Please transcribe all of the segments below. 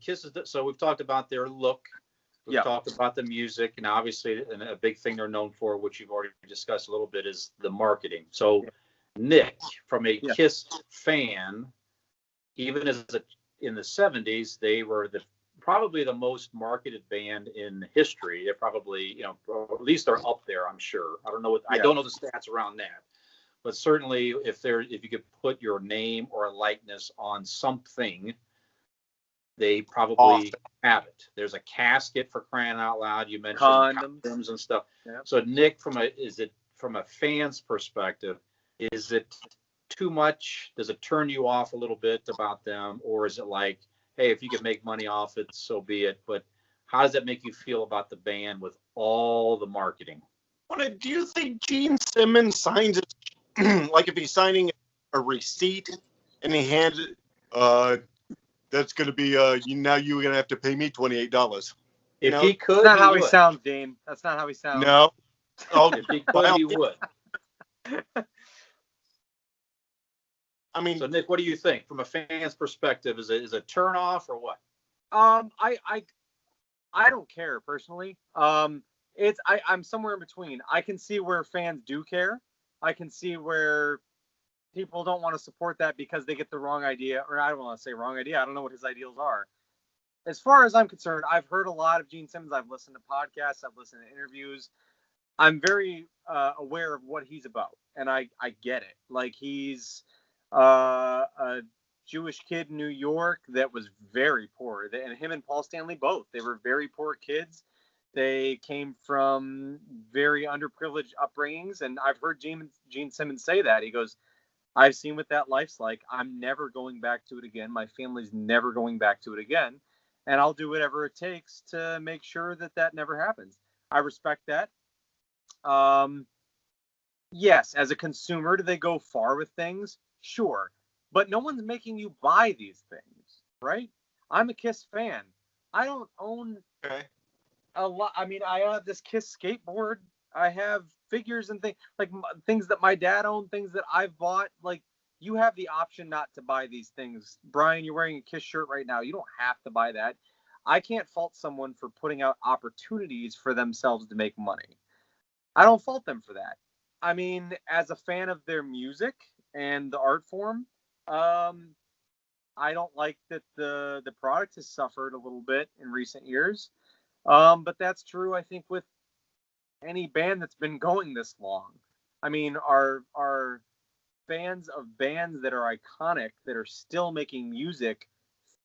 Kiss is so we've talked about their look. We've talked about the music, and obviously, and a big thing they're known for, which you've already discussed a little bit, is the marketing. So, Nick, from a Kiss fan, even in the 70s, they were probably the most marketed band in history. They're probably, or at least they're up there, I'm sure. I don't know I don't know the stats around that, but certainly if you could put your name or a likeness on something, they probably have it. There's a casket, for crying out loud. You mentioned condoms and stuff. Yep. So Nick, from a fan's perspective, is it too much? Does it turn you off a little bit about them, or is it like, hey, if you can make money off it, so be it? But how does that make you feel about the band with all the marketing? Do you think Gene Simmons signs it like if he's signing a receipt and he hands it? That's going to be now you're going to have to pay me $28. If he could, that's not how he sounds, Dean. That's not how he sounds. No. Oh, if he could, he would. I mean, so Nick, what do you think from a fan's perspective? Is it a turn off or what? I don't care personally. I'm somewhere in between. I can see where fans do care. I can see where people don't want to support that because they get the wrong idea, or I don't want to say wrong idea. I don't know what his ideals are. As far as I'm concerned, I've heard a lot of Gene Simmons. I've listened to podcasts. I've listened to interviews. I'm very aware of what he's about, and I get it. Like, he's a Jewish kid in New York that was very poor, and him and Paul Stanley both. They were very poor kids. They came from very underprivileged upbringings, and I've heard Gene Simmons say that. He goes, I've seen what that life's like. I'm never going back to it again. My family's never going back to it again. And I'll do whatever it takes to make sure that never happens. I respect that. Yes, as a consumer, do they go far with things? Sure. But no one's making you buy these things, right? I'm a Kiss fan. I don't own a lot. I mean, I have this Kiss skateboard. I have figures and things that my dad owned, things that I've bought. Like, you have the option not to buy these things. Brian, you're wearing a Kiss shirt right now. You don't have to buy that. I can't fault someone for putting out opportunities for themselves to make money. I don't fault them for that. I mean, as a fan of their music and the art form, I don't like that the product has suffered a little bit in recent years. But that's true, I think, with any band that's been going this long. I mean, are fans of bands that are iconic, that are still making music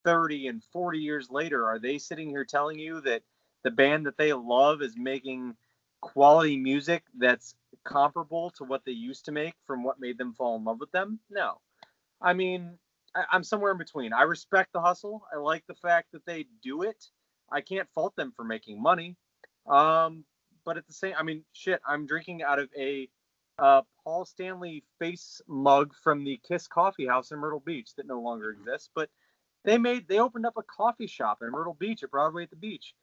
30 and 40 years later, are they sitting here telling you that the band that they love is making quality music that's comparable to what they used to make from what made them fall in love with them? No. I mean, I'm somewhere in between. I respect the hustle. I like the fact that they do it. I can't fault them for making money. But at the same, I mean, shit, I'm drinking out of a Paul Stanley face mug from the Kiss Coffee House in Myrtle Beach that no longer exists. But they opened up a coffee shop in Myrtle Beach at Broadway at the Beach.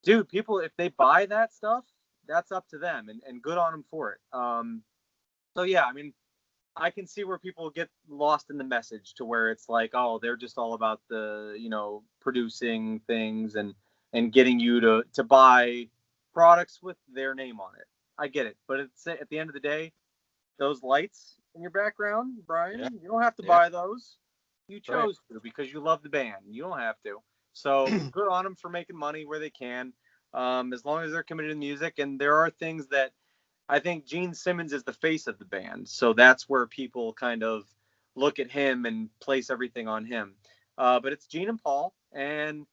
Dude, people, if they buy that stuff, that's up to them, and good on them for it. So yeah, I mean, I can see where people get lost in the message to where it's like, oh, they're just all about the, producing things and getting you to buy products with their name on it. I get it. But at the end of the day, those lights in your background, Brian, you don't have to buy those. You chose to because you love the band. You don't have to. So good on them for making money where they can, as long as they're committed to music. And there are things that I think Gene Simmons is the face of the band. So that's where people kind of look at him and place everything on him. But it's Gene and Paul. And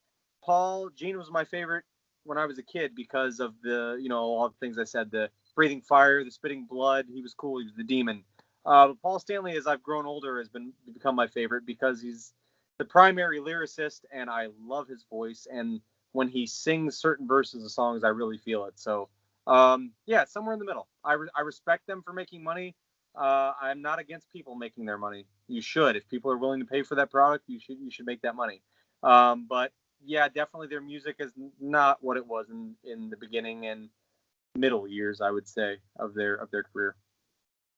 Gene was my favorite when I was a kid because of the, all the things I said, the breathing fire, the spitting blood. He was cool. He was the demon. But Paul Stanley, as I've grown older, has become my favorite because he's the primary lyricist, and I love his voice. And when he sings certain verses of songs, I really feel it. So, somewhere in the middle. I respect them for making money. I'm not against people making their money. You should. If people are willing to pay for that product, you should make that money. But yeah, definitely their music is not what it was in the beginning and middle years, I would say, of their career.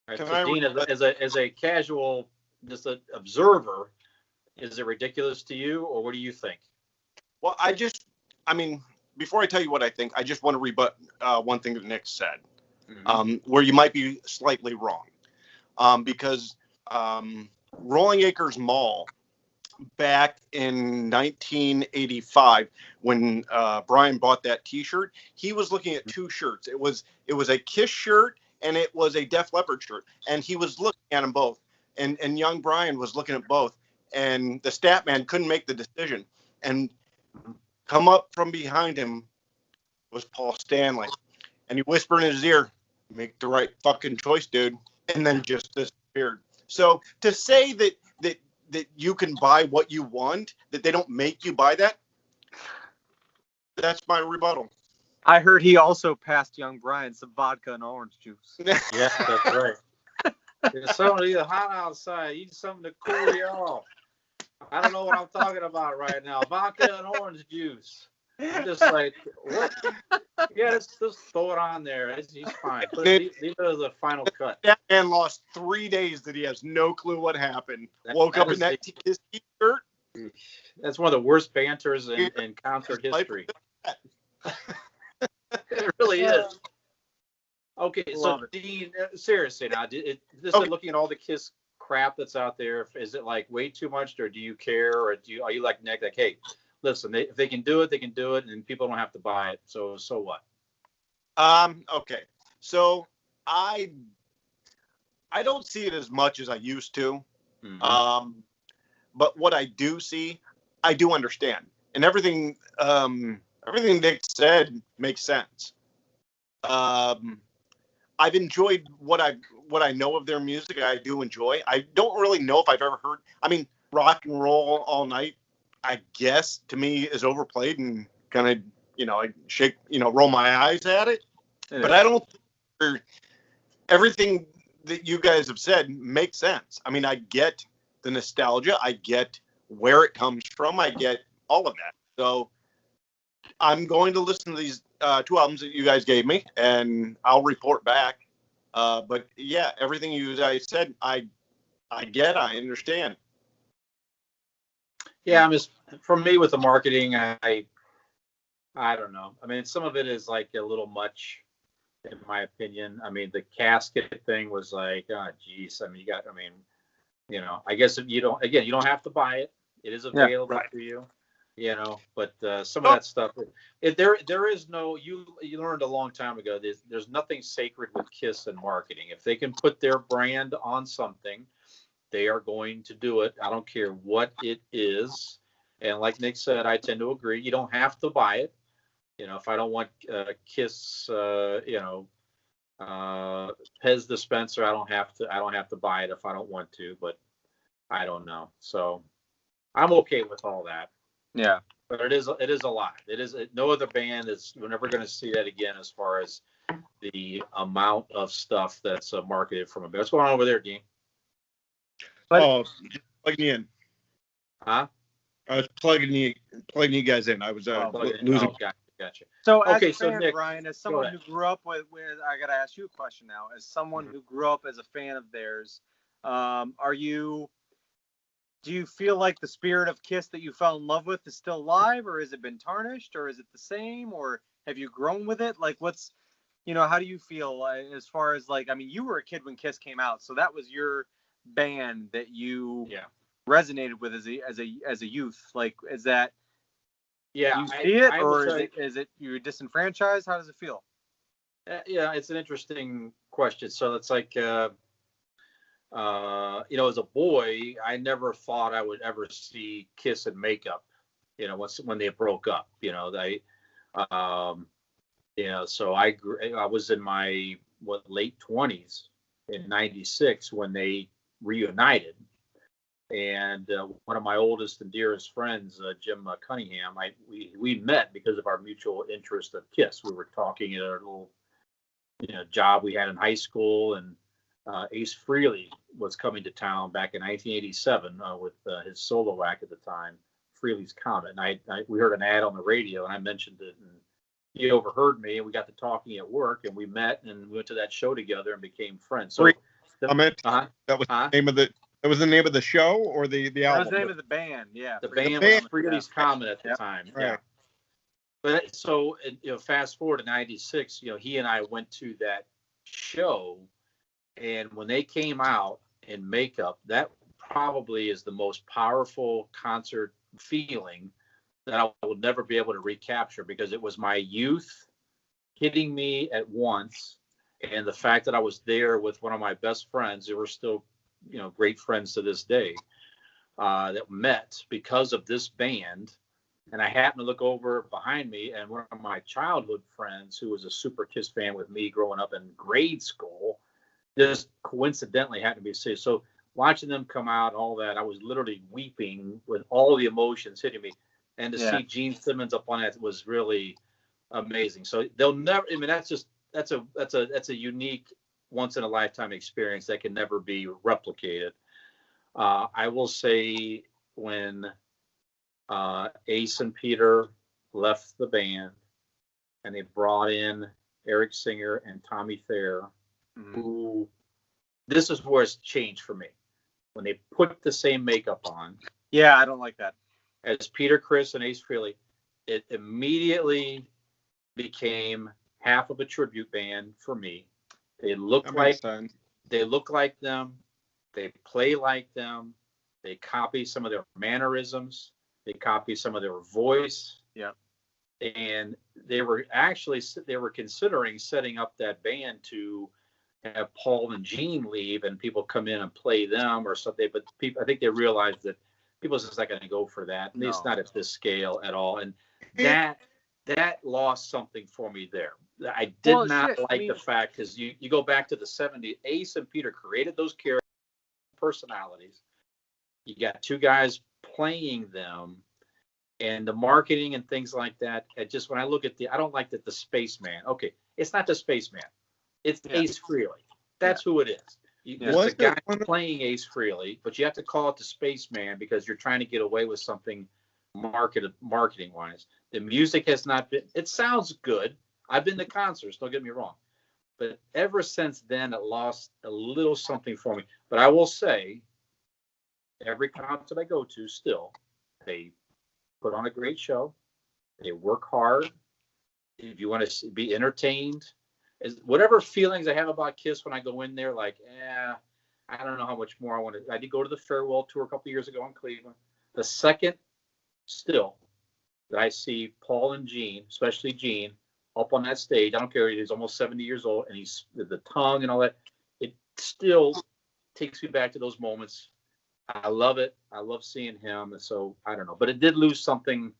Right, so Dean, as a casual, just an observer, Is it ridiculous to you, or what do you think? Well, I mean, before I tell you what I think, I just want to rebut one thing that Nick said, where you might be slightly wrong. Because Rolling Acres Mall, back in 1985, when Brian bought that T-shirt, he was looking at two shirts. It was a Kiss shirt and it was a Def Leppard shirt, and he was looking at them both. And young Brian was looking at both, and the stat man couldn't make the decision. And come up from behind him was Paul Stanley, and he whispered in his ear, "Make the right fucking choice, dude," and then just disappeared. So to say that you can buy what you want, that they don't make you buy that, that's my rebuttal. I heard he also passed young Brian some vodka and orange juice. Yeah, that's right. It's something hot outside. Eat something to cool you off. I don't know what I'm talking about right now. Vodka and orange juice. I'm just like, what? Yeah, let's throw it on there. He's fine. Leave it as a final cut. That man lost 3 days that he has no clue what happened. Woke up in that T-shirt. That's one of the worst banters in concert history. It really is. Okay, so Dean, seriously now, this is looking at all the Kiss crap that's out there. Is it like way too much, or do you care, or are you like Nick, like, hey, listen, if they can do it, they can do it, and people don't have to buy it. So what? Okay. So I don't see it as much as I used to. Mm-hmm. But what I do see, I do understand, and everything Nick said makes sense. I've enjoyed what I know of their music. I do enjoy. I don't really know if I've ever heard. I mean, Rock and Roll All Night, I guess, to me is overplayed and kind of, I shake, roll my eyes at it. Yeah. But I don't. Everything that you guys have said makes sense. I mean, I get the nostalgia. I get where it comes from. I get all of that. So I'm going to listen to these two albums that you guys gave me, and I'll report back. But yeah, everything you guys said, I understand. Yeah, I'm just, for me with the marketing, I don't know. I mean, some of it is like a little much, in my opinion. I mean, the casket thing was like, oh, geez. I mean, I guess if you don't have to buy it. It is available for you. But some of that stuff, there is no, you learned a long time ago, there's nothing sacred with Kiss and marketing. If they can put their brand on something, they are going to do it. I don't care what it is. And like Nick said, I tend to agree. You don't have to buy it. If I don't want Kiss, Pez dispenser, I don't have to buy it if I don't want to, but I don't know. So I'm okay with all that. Yeah, but it is a lot. No other band we're never going to see that again as far as the amount of stuff that's marketed from a band. What's going on over there, Dean? Plugging you in. Huh? I was plugging you guys in. I was losing. Oh, gotcha. So okay, so Nick, Brian, as someone who grew up with, I got to ask you a question now. As someone who grew up as a fan of theirs, do you feel like the spirit of Kiss that you fell in love with is still alive, or has it been tarnished, or is it the same, or have you grown with it? Like, how do you feel as far as like, I mean, you were a kid when Kiss came out, so that was your band that you resonated with as a youth. Like, is that do you see it, or is it you're disenfranchised? How does it feel? Yeah, it's an interesting question. So it's like, as a boy, I never thought I would ever see Kiss in makeup, when they broke up, so I was in my late 20s in 96 when they reunited. And one of my oldest and dearest friends, Jim Cunningham, we met because of our mutual interest of Kiss. We were talking at a little, job we had in high school, and Ace Frehley was coming to town back in 1987 with his solo act at the time, Frehley's Comet. And we heard an ad on the radio, and I mentioned it, and he overheard me, and we got to talking at work, and we met, and we went to that show together and became friends. So Comet. That was the name of the That was the name of the show or the album? That was the name of the band. Yeah. The band was Freely's Comet at the time. Right. Yeah. But so, fast forward to 96, he and I went to that show, and when they came out in makeup, that probably is the most powerful concert feeling that I will never be able to recapture, because it was my youth hitting me at once, and the fact that I was there with one of my best friends, who were still, great friends to this day, that met because of this band. And I happened to look over behind me, and one of my childhood friends, who was a super Kiss fan with me growing up in grade school, just coincidentally happened to be safe. So watching them come out, all that, I was literally weeping with all the emotions hitting me. And to see Gene Simmons up on that was really amazing. So they'll never. I mean, that's a unique, once in a lifetime experience that can never be replicated. I will say when Ace and Peter left the band, and they brought in Eric Singer and Tommy Thayer, who, this is where it's changed for me. When they put the same makeup on. Yeah, I don't like that. As Peter Criss and Ace Frehley, it immediately became half of a tribute band for me. They look like them. They play like them. They copy some of their mannerisms. They copy some of their voice. Yeah. And they were considering setting up that band to have Paul and Gene leave and people come in and play them or something. But I think they realized that people just not going to go for that. No. It's not at this scale at all. And that lost something for me there. I did not like the fact, because you go back to the 70s, Ace and Peter created those character personalities. You got two guys playing them, and the marketing and things like that. When I look at I don't like that the Spaceman. Okay, it's not the Spaceman. It's Ace Frehley. That's who it is. It's the guy playing Ace Frehley, but you have to call it the Spaceman because you're trying to get away with something marketing wise. The music has not been. It sounds good. I've been to concerts. Don't get me wrong, but ever since then, it lost a little something for me. But I will say, every concert I go to, still, they put on a great show. They work hard. If you want to be entertained, whatever feelings I have about Kiss when I go in there, like, I don't know how much more I want to. I did go to the farewell tour a couple of years ago in Cleveland. The second, still, that I see Paul and Gene, especially Gene, up on that stage, I don't care, he's almost 70 years old, and he's the tongue and all that. It still takes me back to those moments. I love it. I love seeing him. And so I don't know, but it did lose something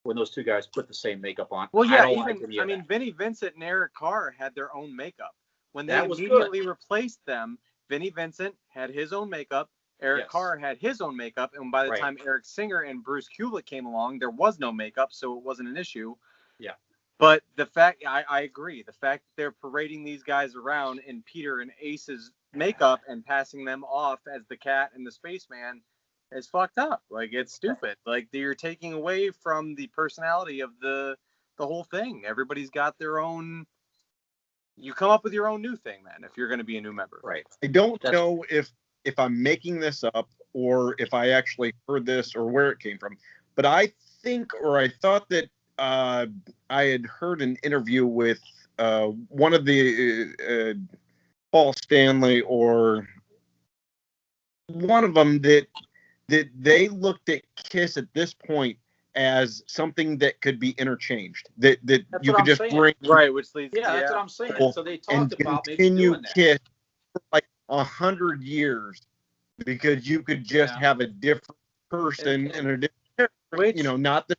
when those two guys put the same makeup on. Well, yeah, Vinnie Vincent and Eric Carr had their own makeup. When they immediately replaced them, Vinnie Vincent had his own makeup. Eric Carr had his own makeup. And by the time Eric Singer and Bruce Kulick came along, there was no makeup, so it wasn't an issue. Yeah. But the fact, I agree, the fact that they're parading these guys around in Peter and Ace's makeup and passing them off as the Cat and the Spaceman is fucked up. Like, it's stupid. Like, you're taking away from the personality of the whole thing. Everybody's got their own. You come up with your own new thing then if you're going to be a new member. Right. I don't know if I'm making this up or if I actually heard this or where it came from, but I thought that I had heard an interview with one of the Paul Stanley or one of them that they looked at Kiss at this point as something that could be interchanged, that you could just bring right, which leads that's what I'm saying. So they talked about continue Kiss for like 100 years because you could just have a different person and a different, not the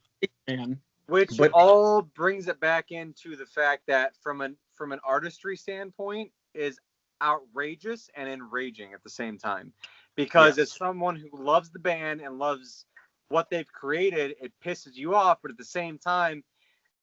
man. Which all brings it back into the fact that from an artistry standpoint is outrageous and enraging at the same time. Because as someone who loves the band and loves what they've created, it pisses you off. But at the same time,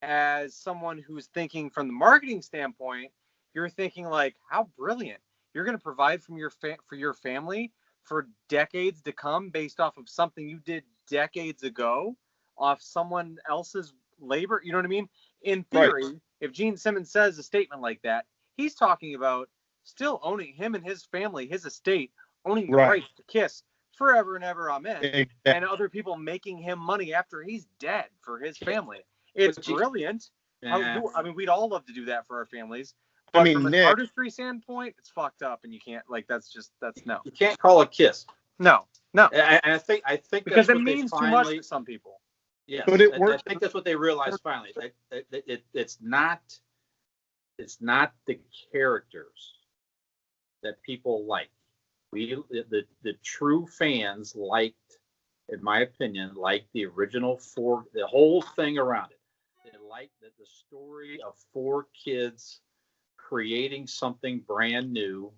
as someone who's thinking from the marketing standpoint, you're thinking like, how brilliant. You're going to provide for your family for decades to come based off of something you did decades ago, off someone else's labor. You know what I mean? In theory, if Gene Simmons says a statement like that, he's talking about still owning him and his family, his estate, owning the rights to Kiss forever and ever, amen. Exactly. And other people making him money after he's dead for his family. It's brilliant. We'd all love to do that for our families. But from an artistry standpoint, it's fucked up, and you can't that's no. You can't call it Kiss. No. And I think because it means too much to some people. Yeah, but it works. I think that's what they realized finally. It's not the characters that people like. The true fans liked, in my opinion, the original four, the whole thing around it. They liked the story of four kids creating something brand new,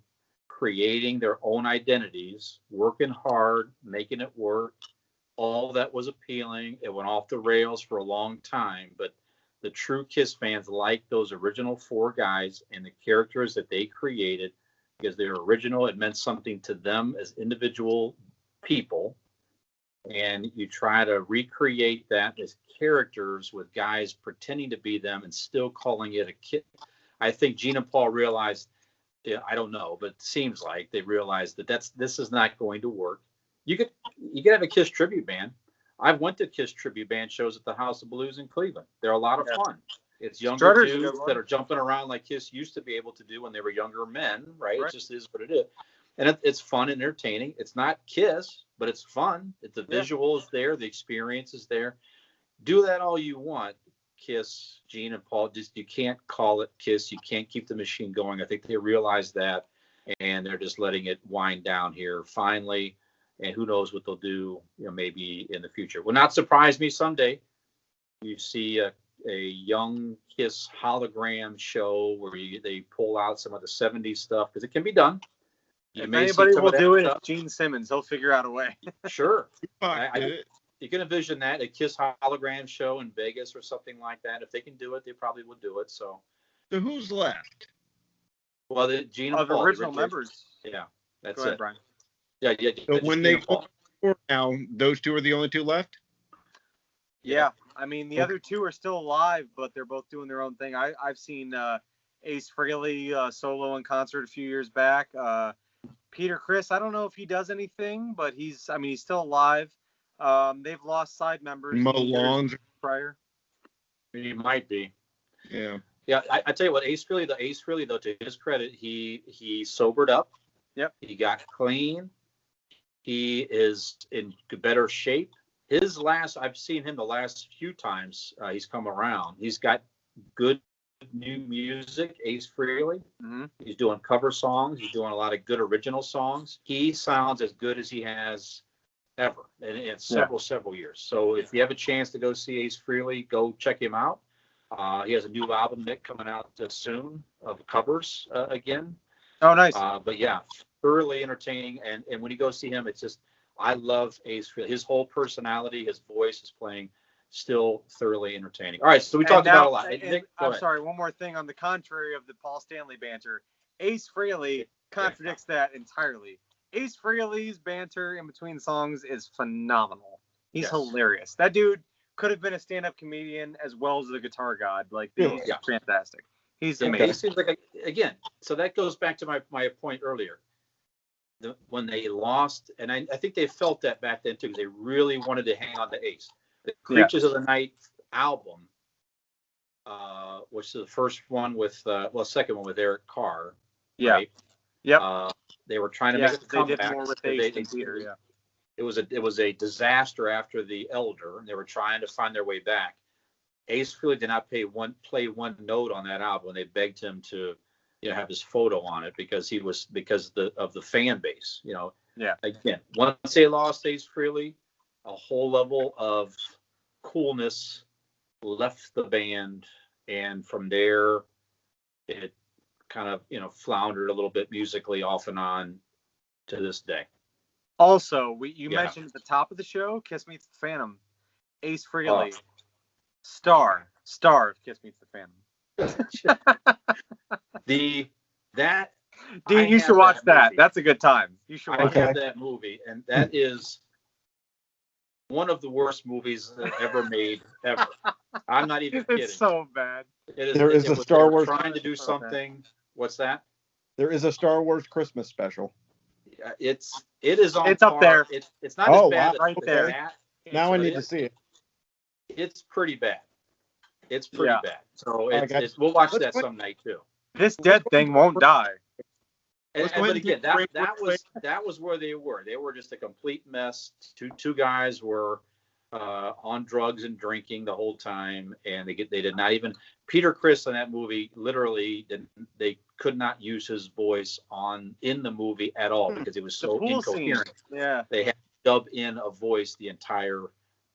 creating their own identities, working hard, making it work. All that was appealing. It went off the rails for a long time, but the true Kiss fans liked those original four guys and the characters that they created because they were original. It meant something to them as individual people. And you try to recreate that as characters with guys pretending to be them and still calling it a Kiss. I think Gene and Paul realized, I don't know, but it seems like they realized that this is not going to work. You could have a Kiss tribute band. I've went to Kiss tribute band shows at the House of Blues in Cleveland. They're a lot of fun. It's younger dudes that are jumping around like Kiss used to be able to do when they were younger men, right? It just is what it is. And it's fun and entertaining. It's not Kiss, but it's fun. The visual is there. The experience is there. Do that all you want. Kiss, Gene and Paul, you can't call it Kiss. You can't keep the machine going. I think they realize that, and they're just letting it wind down here finally. And who knows what they'll do, maybe in the future. Will not surprise me someday. You see a young Kiss hologram show where they pull out some of the 70s stuff, because it can be done. If anybody will do it, it's Gene Simmons. He'll figure out a way. Sure. You can envision that, a Kiss hologram show in Vegas or something like that. If they can do it, they probably would do it. So who's left? Well, Gene and Paul, the original members. Yeah, that's Go ahead, it. Brian. Yeah. So when they go now, those two are the only two left? Yeah. I mean, the other two are still alive, but they're both doing their own thing. I've seen Ace Frehley solo in concert a few years back. Peter Criss, I don't know if he does anything, but he's still alive. They've lost side members. Mo Lawns prior. He might be. Yeah. Yeah, I tell you what, Ace Frehley, though, to his credit, he sobered up. Yep. He got clean. He is in better shape. I've seen him the last few times he's come around. He's got good new music, Ace Frehley. Mm-hmm. He's doing cover songs. He's doing a lot of good original songs. He sounds as good as he has ever in several years. So if you have a chance to go see Ace Frehley, go check him out. He has a new album, Nick, coming out soon of covers again. Oh, nice. But yeah, thoroughly entertaining. And when you go see him, it's just, I love Ace Frehley. His whole personality, his voice, his playing, still thoroughly entertaining. All right, so we talked about a lot. Nick, I'm sorry, one more thing on the contrary of the Paul Stanley banter. Ace Frehley contradicts that entirely. Ace Frehley's banter in between songs is phenomenal. He's hilarious. That dude could have been a stand-up comedian as well as the guitar god. He's fantastic. He's amazing. He seems like again. So that goes back to my point earlier. When they lost, and I think they felt that back then too, because they really wanted to hang on to Ace. The Creatures of the Night album, which is the first one with, second one with Eric Carr. Yeah. Right? Yep. They were trying to make a comeback. They did more with Ace than Peter. Yeah. It was a disaster after The Elder, and they were trying to find their way back. Ace Frehley did not play one note on that album. They begged him to, have his photo on it because of the fan base. Yeah. Again, once they lost Ace Frehley, a whole level of coolness left the band, and from there, it kind of floundered a little bit musically off and on to this day. Also, you mentioned at the top of the show, Kiss Meets the Phantom. Ace Frehley, star of Kiss Meets the Phantom. Dean, you should watch that. That's a good time. You should watch that movie, and that is one of the worst movies ever made, ever. I'm not even kidding. It's so bad. There is a Star Wars trying to do something. What's that? There is a Star Wars Christmas special. it is on It's up par. there. It's not as bad. Wow. Right there. Now I need to see it. It's pretty bad. It's pretty bad. So we'll watch that some night too. This dead thing won't die. But again, that was where they were. They were just a complete mess. Two guys were on drugs and drinking the whole time, and they did not even. Peter Criss in that movie literally they could not use his voice in the movie at all because it was so incoherent. Yeah, they had to dub in a voice the entire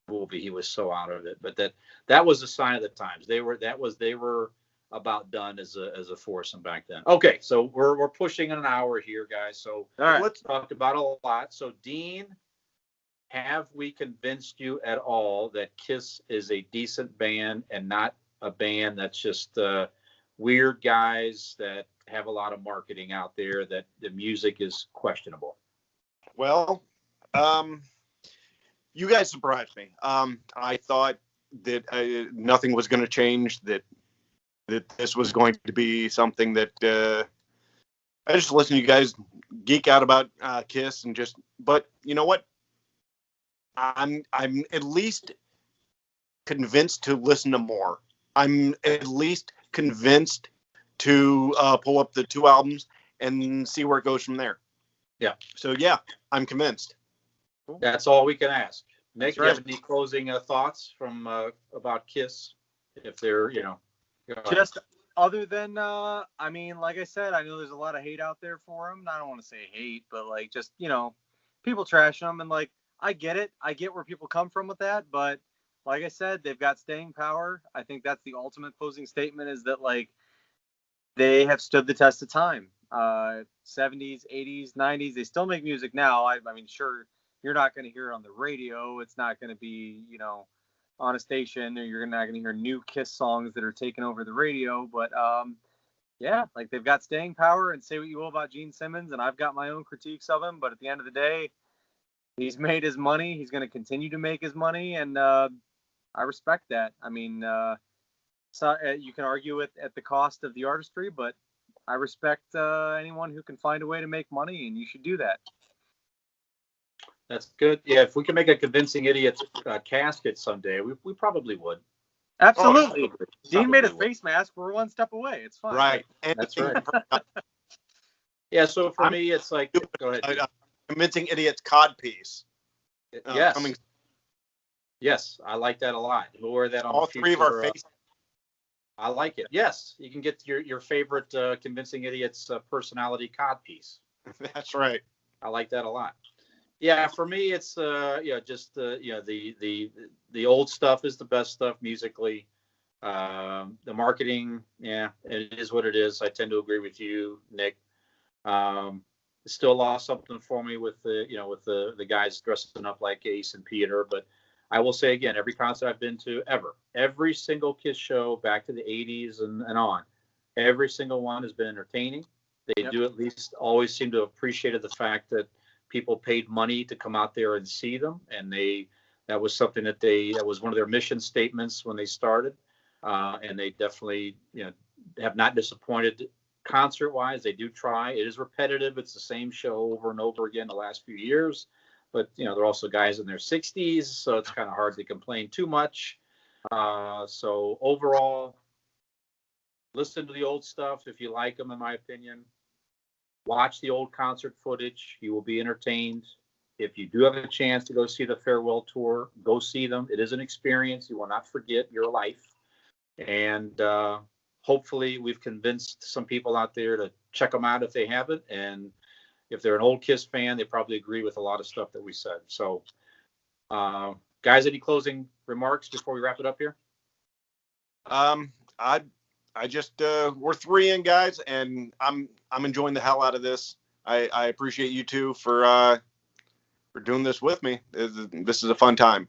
movie. He was so out of it. But that was a sign of the times. They were about done as a foursome back then. Okay, so we're pushing an hour here, guys. So let's talk about a lot. So Dean, have we convinced you at all that Kiss is a decent band and not a band that's just weird guys that have a lot of marketing out there, that the music is questionable? Well, you guys surprised me. I thought that nothing was going to change, that this was going to be something that I just listen to you guys geek out about Kiss and but you know what? I'm at least convinced to listen to more. I'm at least convinced to pull up the 2 albums and see where it goes from there. Yeah. So yeah, I'm convinced. That's all we can ask. Nick, do you have any closing thoughts from about Kiss? If they're, just other than I mean, like I said, I know there's a lot of hate out there for them. I don't want to say hate, but like just people trash them, and like I get it. I get where people come from with that, but like I said, they've got staying power. I think that's the ultimate closing statement, is that like they have stood the test of time. 70s, 80s, 90s, they still make music now. I mean, sure, you're not going to hear it on the radio. It's not going to be, on a station, or you're not going to hear new Kiss songs that are taking over the radio. But yeah, like they've got staying power, and say what you will about Gene Simmons, and I've got my own critiques of him, but at the end of the day, he's made his money. He's going to continue to make his money, and I respect that. I mean, so you can argue it at the cost of the artistry, but I respect anyone who can find a way to make money, and you should do that. That's good. Yeah, if we can make a convincing idiot casket someday, we probably would. Absolutely. Dean made a face mask. We're one step away. It's fine. Right. That's right. Yeah, so for me, it's like, go ahead. Convincing idiot's codpiece. Yes. Yes, I like that a lot. We'll wear that on all three of our faces. I like it. Yes, you can get your favorite convincing idiot's personality codpiece. That's right. I like that a lot. Yeah, for me, it's just the old stuff is the best stuff musically. The marketing, yeah, it is what it is. I tend to agree with you, Nick. Still lost something for me with the guys dressing up like Ace and Peter, but I will say again, every concert I've been to every single Kiss show back to the 80s and on, every single one has been entertaining. They do at least always seem to have appreciated the fact that people paid money to come out there and see them, and that was something that was one of their mission statements when they started, and they definitely have not disappointed concert wise. They do try. It is repetitive. It's the same show over and over again the last few years, but they're also guys in their 60s, so it's kind of hard to complain too much. So overall, listen to the old stuff if you like them, in my opinion. Watch the old concert footage. You will be entertained. If you do have a chance to go see the farewell tour, go see them. It is an experience you will not forget your life. And hopefully we've convinced some people out there to check them out if they haven't. And if they're an old Kiss fan, they probably agree with a lot of stuff that we said. So, guys, any closing remarks before we wrap it up here? I just we're 3 in, guys, and I'm enjoying the hell out of this. I appreciate you two for doing this with me. This is a fun time.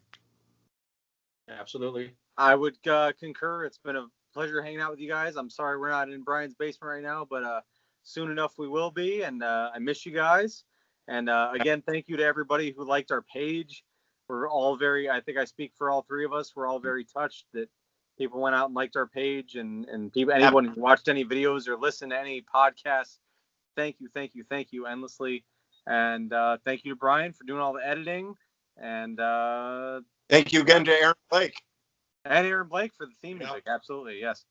Absolutely. I would concur. It's been a pleasure hanging out with you guys. I'm sorry we're not in Brian's basement right now, but soon enough we will be, and I miss you guys. And again, thank you to everybody who liked our page. We're all I think I speak for all 3 of us, we're all very touched that people went out and liked our page, and anyone who watched any videos or listened to any podcasts, thank you endlessly. And thank you to Brian for doing all the editing. And thank you again to Aaron Blake. And Aaron Blake for the theme music. Absolutely, yes.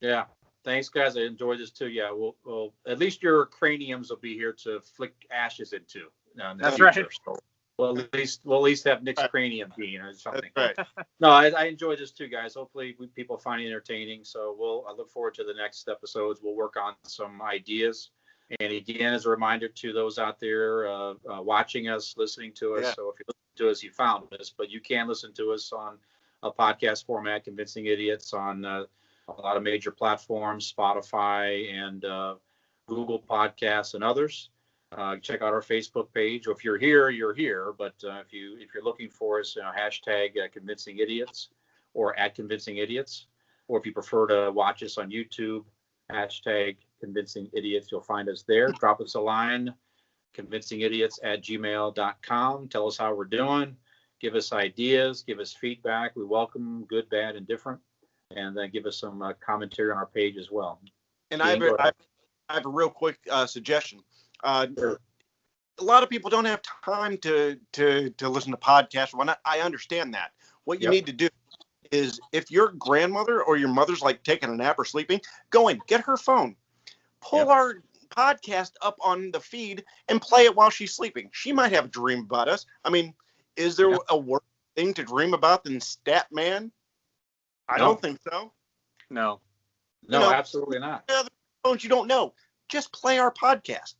Yeah. Thanks, guys. I enjoyed this too. Yeah, we'll at least your craniums will be here to flick ashes into. That's right. So we'll at least have Nick's cranium being or something. That's right. No, I enjoyed this too, guys. Hopefully people find it entertaining. So I look forward to the next episodes. We'll work on some ideas. And again, as a reminder to those out there watching us, listening to us. Yeah. So if you listen to us, you found us, but you can listen to us on a podcast format, Convincing Idiots, on a lot of major platforms, Spotify and Google Podcasts and others. Check out our Facebook page. Or if you're here, you're here. But if you're looking for us, hashtag Convincing Idiots or @Convincing Idiots. Or if you prefer to watch us on YouTube, hashtag Convincing Idiots. You'll find us there. Drop us a line, convincingidiots@gmail.com. Tell us how we're doing. Give us ideas. Give us feedback. We welcome good, bad, and different. And then give us some commentary on our page as well. And I have a real quick suggestion. Sure. A lot of people don't have time to listen to podcasts. Well, I understand that. What you need to do is, if your grandmother or your mother's like taking a nap or sleeping, go in, get her phone, pull our podcast up on the feed, and play it while she's sleeping. She might have a dream about us. I mean, is there a worse thing to dream about than Statman? I don't think so. No, absolutely not. Other phones you don't know. Just play our podcast.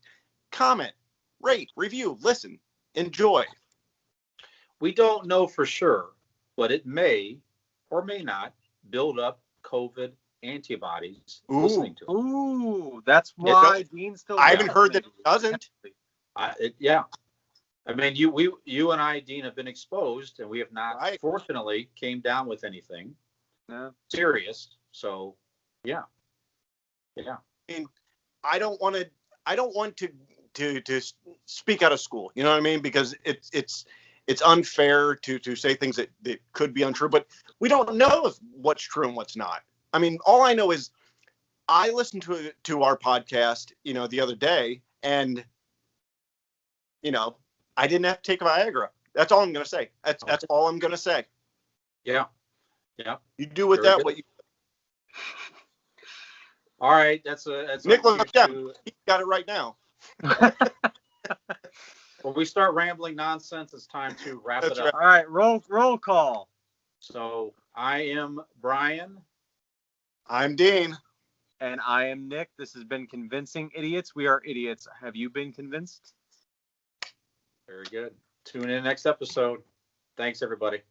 Comment, rate, review, listen, enjoy. We don't know for sure, but it may or may not build up COVID antibodies listening to it. Ooh, that's why Dean still. I haven't heard that it doesn't. I mean, you and I, Dean, have been exposed, and we have not, fortunately, came down with anything serious. So, yeah. I mean, I don't want to speak out of school. You know what I mean? Because it's unfair to say things that could be untrue, but we don't know what's true and what's not. I mean, all I know is I listened to our podcast, the other day, and I didn't have to take Viagra. That's all I'm going to say. That's all I'm going to say. Yeah. You do with that what you. All right, that's Nicholas. He got it right now. When we start rambling nonsense, it's time to wrap it up. All right, roll call. So I am Brian. I'm Dean. And I am Nick. This has been Convincing Idiots. We are idiots. Have you been convinced? Very good. Tune in next episode. Thanks, everybody.